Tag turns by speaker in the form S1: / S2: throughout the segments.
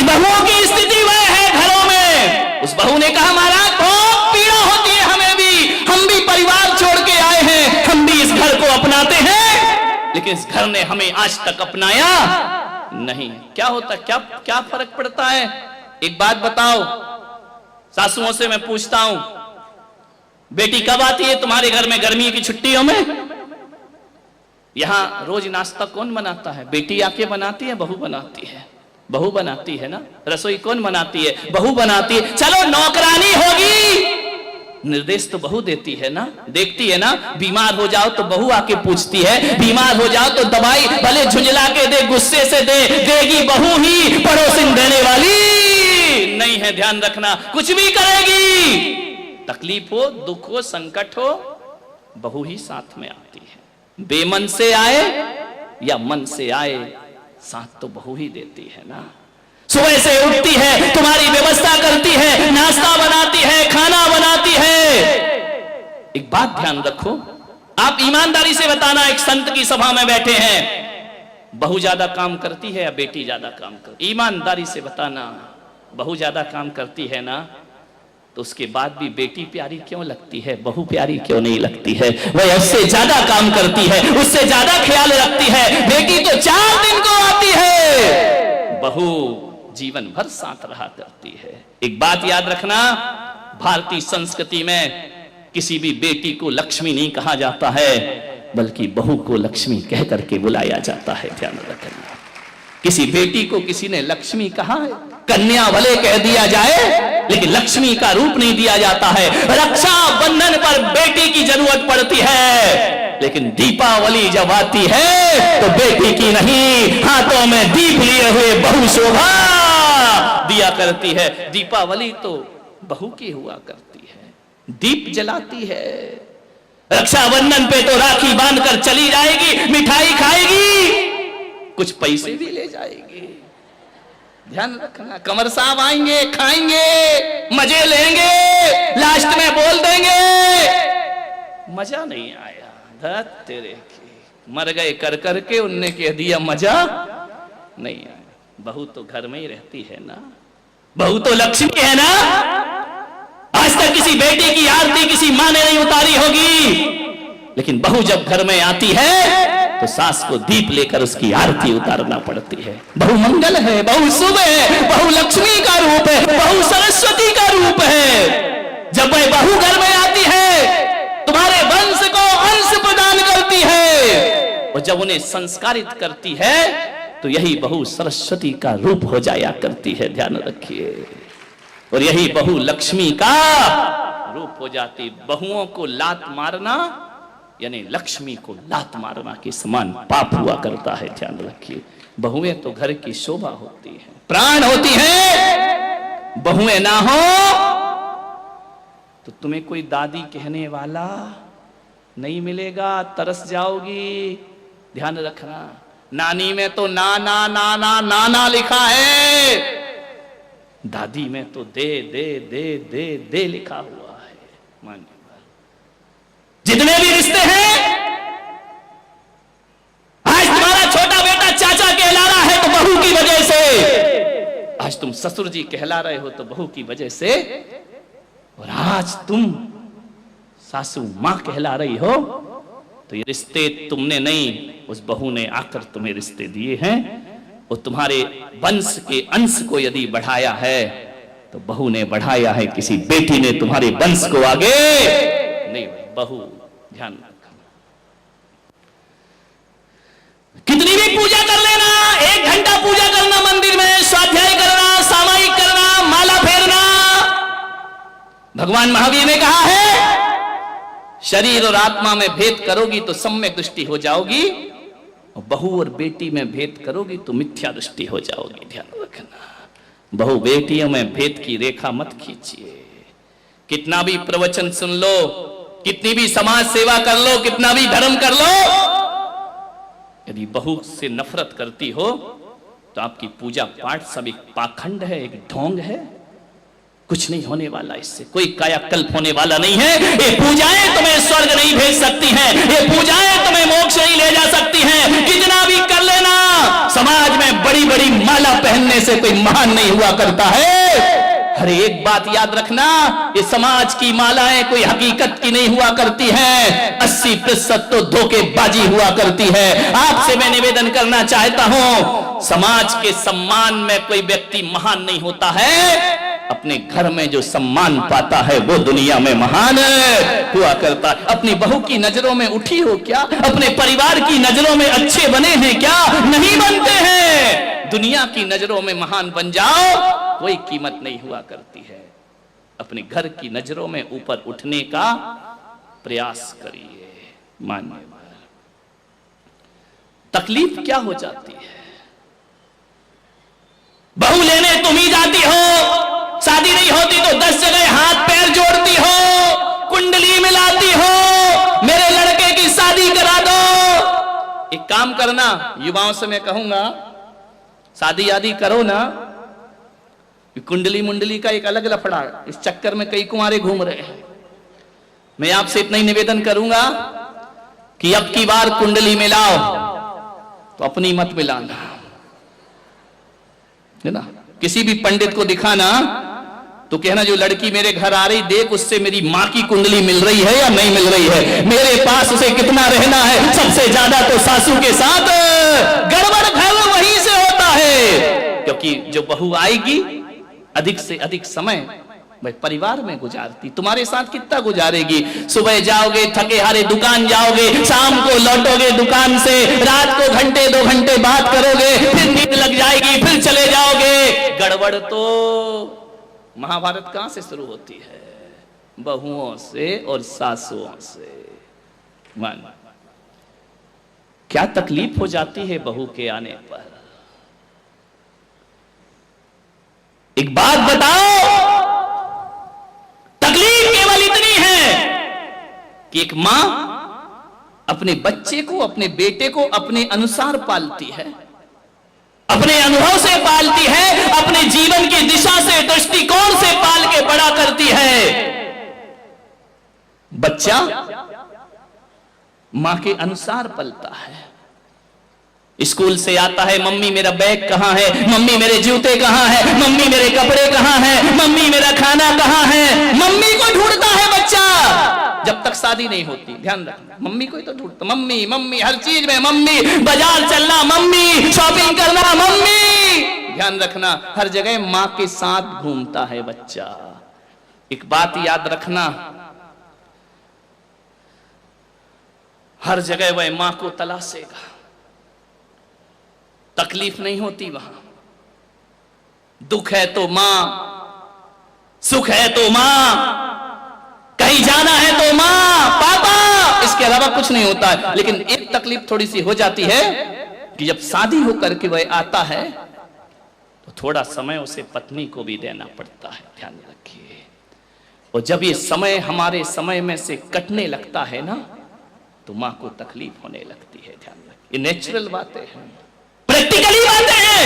S1: बहुओं की स्थिति वह है घरों में। उस बहू ने कहा महाराज बहुत पीड़ा होती है हमें भी, हम भी परिवार छोड़ के आए हैं, हम भी इस घर को अपनाते हैं, लेकिन इस घर ने हमें आज तक अपनाया नहीं। क्या होता, क्या क्या फर्क पड़ता है? एक बात बताओ, सासुओं से मैं पूछता हूं, बेटी कब आती है तुम्हारे घर में गर्मी की छुट्टियों में? यहां रोज नाश्ता कौन बनाता है? बेटी आके बनाती है, बहू बनाती है? बहू बनाती है ना। रसोई कौन बनाती है? बहू बनाती है। चलो नौकरानी होगी, निर्देश तो बहू देती है ना, देखती है ना। बीमार हो जाओ तो बहू आके पूछती है, बीमार हो जाओ तो दवाई भले झुंझला के दे, गुस्से से दे, देगी बहू ही, पड़ोसिन देने वाली नहीं है। ध्यान रखना, कुछ भी करेगी, तकलीफ हो, दुख हो, संकट हो, बहू ही साथ में आती है। बेमन से आए या मन से आए, साथ तो बहू ही देती है ना। सुबह से उठती है, तुम्हारी व्यवस्था करती है, नाश्ता बनाती है, खाना बनाती है। एक बात ध्यान रखो, आप ईमानदारी से बताना, एक संत की सभा में बैठे हैं, बहू ज्यादा काम करती है या बेटी ज्यादा काम करती? ईमानदारी से बताना। बहू ज्यादा काम करती है ना, तो उसके बाद भी बेटी प्यारी क्यों लगती है, बहू प्यारी क्यों नहीं लगती है? वह उससे ज्यादा काम करती है, उससे ज्यादा ख्याल रखती है। बेटी तो 4 दिन को आती है, बहू जीवन भर साथ रहा करती है। एक बात याद रखना, भारतीय संस्कृति में किसी भी बेटी को लक्ष्मी नहीं कहा जाता है, बल्कि बहू को लक्ष्मी कह करके बुलाया जाता है। ध्यान रखना, किसी बेटी को किसी ने लक्ष्मी कहा है, कन्या भले कह दिया जाए, लेकिन लक्ष्मी का रूप नहीं दिया जाता है। रक्षा बंधन पर बेटी की जरूरत पड़ती है, लेकिन दीपावली जब आती है तो बेटी की नहीं, हाथों में दीप लिए हुए बहू शोभा दिया करती है। दीपावली तो बहू की हुआ करती है, दीप जलाती है। रक्षाबंधन पे तो राखी बांधकर चली जाएगी, मिठाई खाएगी, कुछ पैसे भी ले जाएगी। ध्यान रखना, कमर साहब आएंगे, खाएंगे, मजे लेंगे, लास्ट में बोल देंगे मजा नहीं आया, धत तेरे की, मर गए कर करके, उनने कह दिया मजा नहीं आया। बहू तो घर में ही रहती है ना, बहू तो लक्ष्मी है ना। आज तक किसी बेटी की आरती किसी माँ ने नहीं उतारी होगी, लेकिन बहू जब घर में आती है तो सास को दीप लेकर उसकी आरती उतारना पड़ती है। बहू मंगल है, बहू शुभ है, बहू लक्ष्मी का रूप है, बहू सरस्वती का रूप है। जब वह बहू घर में आती है, तुम्हारे वंश को अंश प्रदान करती है, और जब उन्हें संस्कारित करती है तो यही बहू सरस्वती का रूप हो जाया करती है। ध्यान रखिए, और यही बहू लक्ष्मी का रूप हो जाती। बहुओं को लात मारना यानी लक्ष्मी को लात मारना के समान पाप हुआ करता है। ध्यान रखिए, बहुएं तो घर की शोभा होती है, प्राण होती है। बहुएं ना हो तो तुम्हें कोई दादी कहने वाला नहीं मिलेगा, तरस जाओगी। ध्यान रखना, नानी में तो नाना नाना नाना लिखा है, दादी में तो दे दे दे दे दे लिखा हुआ है। मानिए, जितने भी रिश्ते हैं, आज तुम्हारा छोटा बेटा चाचा कहला रहा है तो बहू की वजह से, आज तुम ससुर जी कहला रहे हो तो बहू की वजह से, और आज तुम सासू मां कहला रही हो तो ये रिश्ते तुमने नहीं, उस बहू ने आकर तुम्हें रिश्ते दिए हैं। और तुम्हारे वंश के अंश को यदि बढ़ाया है तो बहू ने बढ़ाया है, किसी बेटी ने तुम्हारे वंश को आगे नहीं। बहू ध्यान रखना, कितनी भी पूजा कर लेना, 1 घंटा पूजा करना मंदिर में, स्वाध्याय करना, सामायिक करना, माला फेरना, भगवान महावीर ने कहा है शरीर और आत्मा में भेद करोगी तो सम्यक दृष्टि हो जाओगी, और बहू और बेटी में भेद करोगी तो मिथ्या दृष्टि हो जाओगी। ध्यान रखना, बहू बेटियों में भेद की रेखा मत खींचिए। कितना भी प्रवचन सुन लो, कितनी भी समाज सेवा कर लो, कितना भी धर्म कर लो, यदि बहू से नफरत करती हो तो आपकी पूजा पाठ सब एक पाखंड है, एक ढोंग है। कुछ नहीं होने वाला, इससे कोई कायाकल्प होने वाला नहीं है। ये पूजाएं तुम्हें स्वर्ग नहीं भेज सकती हैं, ये पूजाएं तुम्हें मोक्ष नहीं ले जा सकती हैं। कितना भी कर लेना, समाज में बड़ी बड़ी माला पहनने से कोई महान नहीं हुआ करता है। हर एक बात याद रखना, ये समाज की मालाएं कोई हकीकत की नहीं हुआ करती हैं, 80% तो धोखेबाजी हुआ करती है। आपसे मैं निवेदन करना चाहता हूं, समाज के सम्मान में कोई व्यक्ति महान नहीं होता है, अपने घर में जो सम्मान पाता है वो दुनिया में महान हुआ करता है। अपनी बहू की नजरों में उठी हो क्या? अपने परिवार की नजरों में अच्छे बने हैं क्या? नहीं बनते हैं। दुनिया की नजरों में महान बन जाओ, कोई कीमत नहीं हुआ करती है। अपने घर की नजरों में ऊपर उठने का प्रयास करिए। मानिए, तकलीफ क्या हो जाती है? बहू लेने तुम ही जाती हो, शादी नहीं होती तो 10 जगह हाथ पैर जोड़ती हो, कुंडली मिलाती हो, मेरे लड़के की शादी करा दो। एक काम करना, युवाओं से मैं कहूंगा, शादी आदि करो ना, कुंडली मुंडली का एक अलग लफड़ा, इस चक्कर में कई कुंवारे घूम रहे हैं। मैं आपसे इतना ही निवेदन करूंगा कि अब की बार कुंडली मिलाओ तो अपनी मत मिलाना, है ना। किसी भी पंडित को दिखाना तो कहना जो लड़की मेरे घर आ रही, देख उससे मेरी मां की कुंडली मिल रही है या नहीं मिल रही है, मेरे पास उसे कितना रहना है, सबसे ज्यादा तो सासू के साथ। गड़बड़ घर वहीं से होता है, क्योंकि जो बहू आएगी अधिक से अधिक समय भाई परिवार में गुजारती, तुम्हारे साथ कितना गुजारेगी? सुबह जाओगे थके हारे दुकान जाओगे, शाम को लौटोगे दुकान से, रात को घंटे 2 घंटे बात करोगे, फिर नींद लग जाएगी, फिर चले जाओगे। गड़बड़ तो महाभारत कहां से शुरू होती है? बहुओं से और सासुओं से। मान क्या तकलीफ हो जाती है बहू के आने पर। एक बात बताओ, तकलीफ केवल इतनी है कि एक मां अपने बच्चे को, अपने बेटे को अपने अनुसार पालती है, अपने अनुभव से पालती है, अपने जीवन की दिशा से, दृष्टिकोण से पाल के बड़ा करती है। बच्चा मां के अनुसार पलता है। स्कूल से आता है, मम्मी मेरा बैग कहां है, मम्मी मेरे जूते कहां है, मम्मी मेरे कपड़े कहां है, मम्मी मेरा खाना कहां है, मम्मी को ढूंढता है बच्चा। जब तक शादी नहीं होती, ध्यान रखना, मम्मी को ही तो ढूंढता, मम्मी मम्मी हर चीज में मम्मी, बाजार चलना मम्मी, शॉपिंग करना मम्मी। ध्यान रखना, हर जगह मां के साथ घूमता है बच्चा। एक बात याद रखना, हर जगह वह मां को तलाशेगा, तकलीफ नहीं होती वहां। दुख है तो मां, सुख है तो मां, कहीं जाना है तो मां पापा, इसके अलावा कुछ नहीं होता है। लेकिन एक तकलीफ थोड़ी सी हो जाती है कि जब शादी होकर के वह आता है तो थोड़ा समय उसे पत्नी को भी देना पड़ता है। ध्यान रखिए। और जब ये समय हमारे समय में से कटने लगता है ना, तो मां को तकलीफ होने लगती है। ध्यान रखिए, ये नेचुरल बातें हैं, प्रैक्टिकली बातें हैं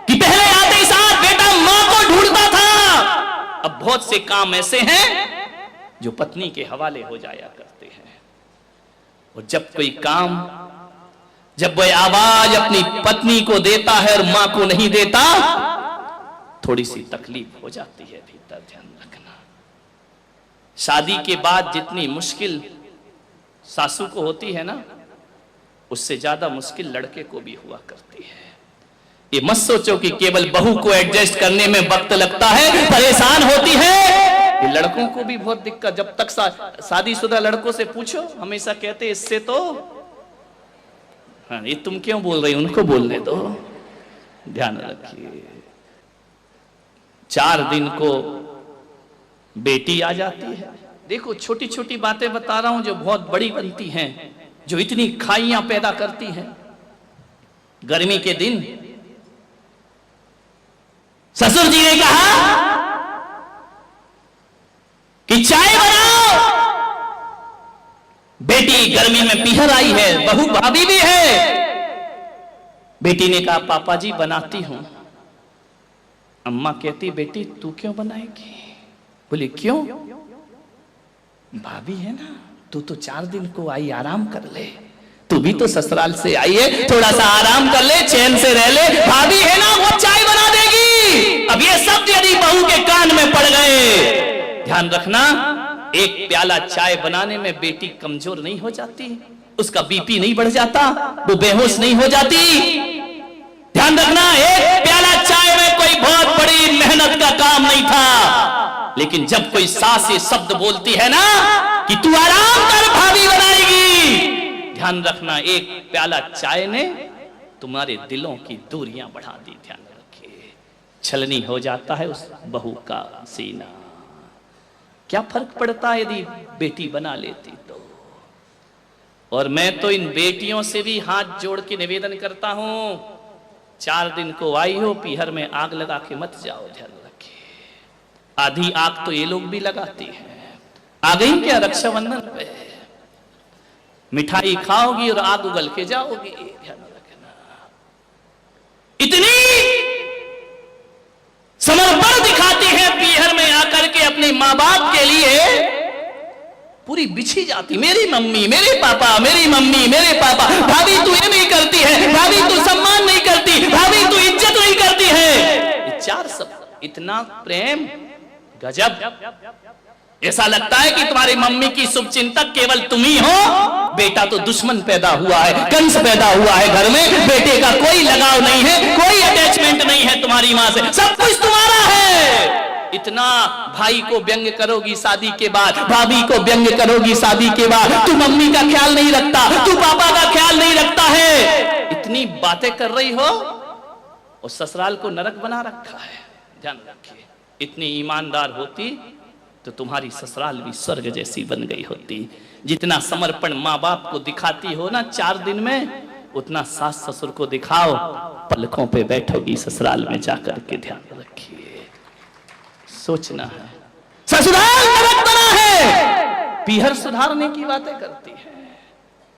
S1: कि पहले आते साथ बेटा मां को ढूंढता था, अब बहुत से काम ऐसे हैं जो पत्नी के हवाले हो जाया करते हैं। और जब कोई काम, जब वह आवाज अपनी पत्नी को देता है और मां को नहीं देता, थोड़ी सी तकलीफ हो जाती है भीतर। ध्यान रखना, शादी के बाद जितनी मुश्किल सासू को होती है ना, उससे ज्यादा मुश्किल लड़के को भी हुआ करती है। ये मत सोचो कि केवल बहू को एडजस्ट करने में वक्त लगता है, परेशान होती है। ये लड़कों को भी बहुत दिक्कत, जब तक शादीशुदा लड़कों से पूछो, हमेशा कहते इससे तो, हाँ ये तुम क्यों बोल रही, उनको बोलने दो। ध्यान रखिए, 4 दिन को बेटी आ जाती है। देखो छोटी छोटी बातें बता रहा हूं जो बहुत बड़ी बनती हैं, जो इतनी खाइयां पैदा करती हैं। गर्मी के दिन ससुर जी ने कहा कि चाय बनाओ, बेटी गर्मी में पीहर आई है, बहू भाभी भी है। बेटी ने कहा पापा जी बनाती हूं। अम्मा कहती बेटी तू क्यों बनाएगी? बोली क्यों? भाभी है ना, तू तो 4 दिन को आई, आराम कर ले। तू भी तो ससुराल से आई है, थोड़ा सा आराम कर ले, चैन से रह ले। भाभी है ना, वो चाय बना देगी। अब ये शब्द यदि बहू के कान में पड़ गए, ध्यान रखना, एक प्याला चाय बनाने में बेटी कमजोर नहीं हो जाती, उसका बीपी नहीं बढ़ जाता, वो बेहोश नहीं हो जाती। ध्यान रखना, एक प्याला चाय में कोई बहुत बड़ी मेहनत का काम नहीं था, लेकिन जब कोई सास ये शब्द बोलती है ना कि तू आराम कर, भाभी बनाएगी, ध्यान रखना, एक प्याला चाय ने तुम्हारे दिलों की दूरियां बढ़ा दी। ध्यान रखिए, छलनी हो जाता है उस बहू का सीना। क्या फर्क पड़ता है यदि बेटी बना लेती तो। और मैं तो इन बेटियों से भी हाथ जोड़ के निवेदन करता हूं, 4 दिन को आई हो, पीहर में आग लगा के मत जाओ। ध्यान रखिए, आधी आग तो ये लोग भी लगाती हैं। आ गई क्या रक्षाबंधन पे, मिठाई खाओगी और आग उगल के जाओगी। ध्यान रखना, इतनी समर्पण दिखाती है पीहर में आकर के अपने माँ बाप के लिए, पूरी बिछी जाती, मेरी मम्मी, मेरे पापा, मेरी मम्मी, मेरे पापा। भाभी तू ये नहीं करती है, भाभी तू सम्मान नहीं करती, भाभी तू इज्जत नहीं करती है। ये 4 शब्द, इतना प्रेम, गजब। ऐसा लगता है कि तुम्हारी मम्मी की शुभचिंतक केवल तुम ही हो। बेटा तो दुश्मन पैदा हुआ है, कंस पैदा हुआ है घर में, बेटे का कोई लगाव नहीं है, कोई अटैचमेंट नहीं है तुम्हारी माँ से, सब कुछ तुम्हारा है। इतना भाई को व्यंग करोगी शादी के बाद, भाभी को व्यंग करोगी शादी के बाद, तू मम्मी का ख्याल नहीं रखता, तू पापा का ख्याल नहीं रखता है, इतनी बातें कर रही हो और ससुराल को नरक बना रखा है। ध्यान रखिए, इतनी ईमानदार होती तो तुम्हारी ससुराल भी स्वर्ग जैसी बन गई होती। जितना समर्पण माँ बाप को दिखाती हो ना 4 दिन में, उतना सास ससुर को दिखाओ, पलकों पे बैठोगी ससुराल में जाकर के। ध्यान रखिए, सोचना है, ससुराल नरक बना है, पीहर सुधारने की बातें करती है।